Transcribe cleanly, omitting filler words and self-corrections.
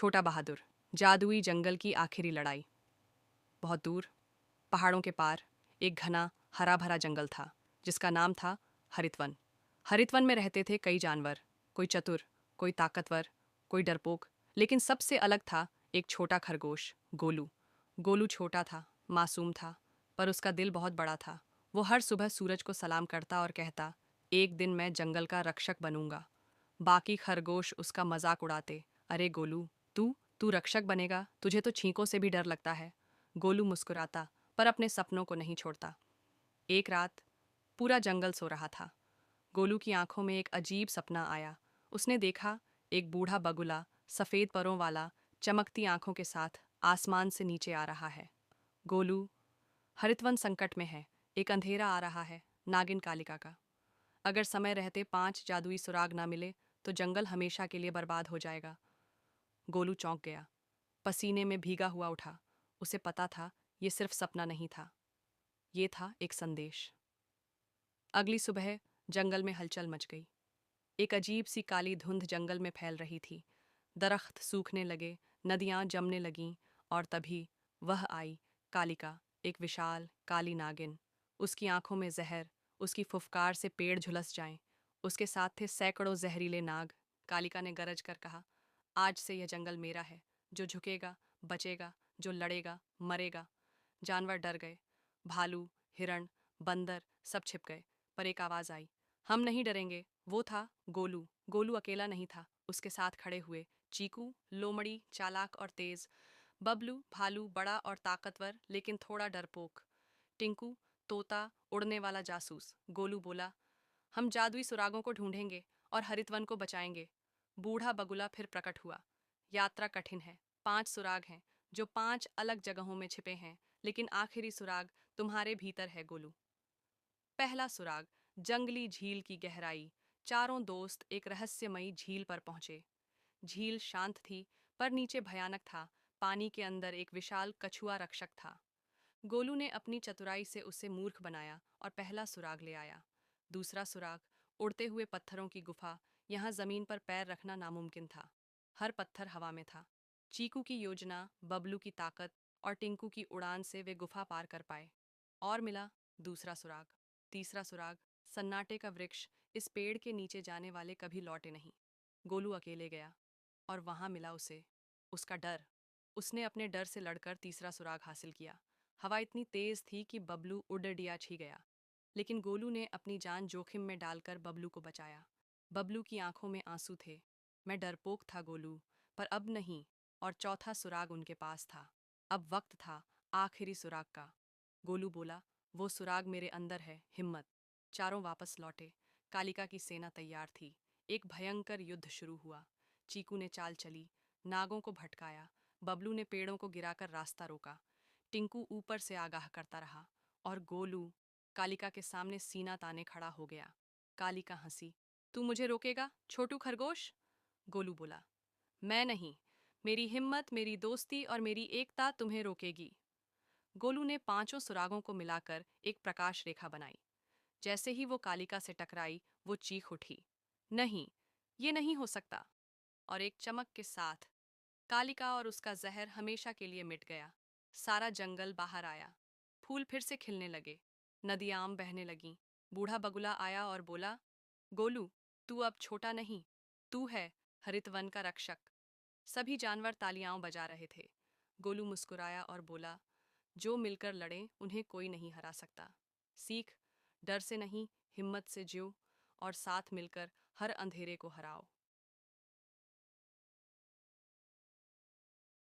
छोटा बहादुर, जादुई जंगल की आखिरी लड़ाई। बहुत दूर, पहाड़ों के पार, एक घना हरा भरा जंगल था जिसका नाम था हरितवन। हरितवन में रहते थे कई जानवर, कोई चतुर, कोई ताकतवर, कोई डरपोक, लेकिन सबसे अलग था एक छोटा खरगोश, गोलू। गोलू छोटा था, मासूम था, पर उसका दिल बहुत बड़ा था। वो हर सुबह सूरज को सलाम करता और कहता, एक दिन मैं जंगल का रक्षक बनूंगा। बाकी खरगोश उसका मजाक उड़ाते, अरे गोलू, तू तू रक्षक बनेगा, तुझे तो छींकों से भी डर लगता है। गोलू मुस्कुराता, पर अपने सपनों को नहीं छोड़ता। एक रात पूरा जंगल सो रहा था। गोलू की आंखों में एक अजीब सपना आया। उसने देखा, एक बूढ़ा बगुला सफेद परों वाला चमकती आंखों के साथ आसमान से नीचे आ रहा है। गोलू, हरितवन संकट में है, एक अंधेरा आ रहा है, नागिन कालिका का। अगर समय रहते 5 जादुई सुराग ना मिले तो जंगल हमेशा के लिए बर्बाद हो जाएगा। गोलू चौंक गया, पसीने में भीगा हुआ उठा। उसे पता था ये सिर्फ सपना नहीं था, ये था एक संदेश। अगली सुबह जंगल में हलचल मच गई। एक अजीब सी काली धुंध जंगल में फैल रही थी। दरख्त सूखने लगे, नदियां जमने लगीं, और तभी वह आई, कालिका, एक विशाल काली नागिन। उसकी आंखों में जहर, उसकी फुफकार से पेड़ झुलस जाएं। उसके साथ थे सैकड़ों जहरीले नाग। कालिका ने गरज कर कहा, आज से यह जंगल मेरा है। जो झुकेगा बचेगा, जो लड़ेगा मरेगा। जानवर डर गए, भालू, हिरण, बंदर सब छिप गए। पर एक आवाज आई, हम नहीं डरेंगे। वो था गोलू। गोलू अकेला नहीं था, उसके साथ खड़े हुए चीकू, लोमड़ी, चालाक और तेज; बबलू, भालू, बड़ा और ताकतवर लेकिन थोड़ा डरपोक; टिंकू, तोता, उड़ने वाला जासूस। गोलू बोला, हम जादुई सुरागों को ढूंढेंगे और हरितवन को बचाएंगे। बूढ़ा बगुला फिर प्रकट हुआ, यात्रा कठिन है, 5 सुराग हैं जो 5 अलग जगहों में छिपे हैं, लेकिन आखिरी सुराग तुम्हारे भीतर है गोलू। पहला सुराग, जंगली झील की गहराई। चारों दोस्त एक रहस्यमयी झील पर पहुंचे। झील शांत थी, पर नीचे भयानक था। पानी के अंदर एक विशाल कछुआ रक्षक था। गोलू ने अपनी चतुराई से उसे मूर्ख बनाया और पहला सुराग ले आया। दूसरा सुराग, उड़ते हुए पत्थरों की गुफा। यहाँ जमीन पर पैर रखना नामुमकिन था, हर पत्थर हवा में था। चीकू की योजना, बबलू की ताकत और टिंकू की उड़ान से वे गुफा पार कर पाए। और मिला दूसरा सुराग। तीसरा सुराग, सन्नाटे का वृक्ष। इस पेड़ के नीचे जाने वाले कभी लौटे नहीं। गोलू अकेले गया, और वहां मिला उसे उसका डर। उसने अपने डर से लड़कर तीसरा सुराग हासिल किया। हवा इतनी तेज थी कि बबलू उड़डिया छी गया, लेकिन गोलू ने अपनी जान जोखिम में डालकर बबलू को बचाया। बबलू की आंखों में आंसू थे। मैं डरपोक था गोलू, पर अब नहीं। और चौथा सुराग उनके पास था। अब वक्त था आखिरी सुराग का। गोलू बोला, वो सुराग मेरे अंदर है, हिम्मत। चारों वापस लौटे। कालिका की सेना तैयार थी। एक भयंकर युद्ध शुरू हुआ। चीकू ने चाल चली, नागों को भटकाया। बबलू ने पेड़ों को गिराकर रास्ता रोका। टिंकू ऊपर से आगाह करता रहा, और गोलू कालिका के सामने सीना ताने खड़ा हो गया। कालिका हंसी, तू मुझे रोकेगा छोटू खरगोश? गोलू बोला, मैं नहीं, मेरी हिम्मत, मेरी दोस्ती और मेरी एकता तुम्हें रोकेगी। गोलू ने 5 सुरागों को मिलाकर एक प्रकाश रेखा बनाई। जैसे ही वो कालिका से टकराई, वो चीख उठी, नहीं, ये नहीं हो सकता। और एक चमक के साथ कालिका और उसका जहर हमेशा के लिए मिट गया। सारा जंगल बाहर आया। फूल फिर से खिलने लगे, नदियां बहने लगीं। बूढ़ा बगुला आया और बोला, गोलू, तू अब छोटा नहीं, तू है हरितवन का रक्षक। सभी जानवर तालियां बजा रहे थे। गोलू मुस्कुराया और बोला, जो मिलकर लड़ें उन्हें कोई नहीं हरा सकता। सीख, डर से नहीं, हिम्मत से जियो, और साथ मिलकर हर अंधेरे को हराओ।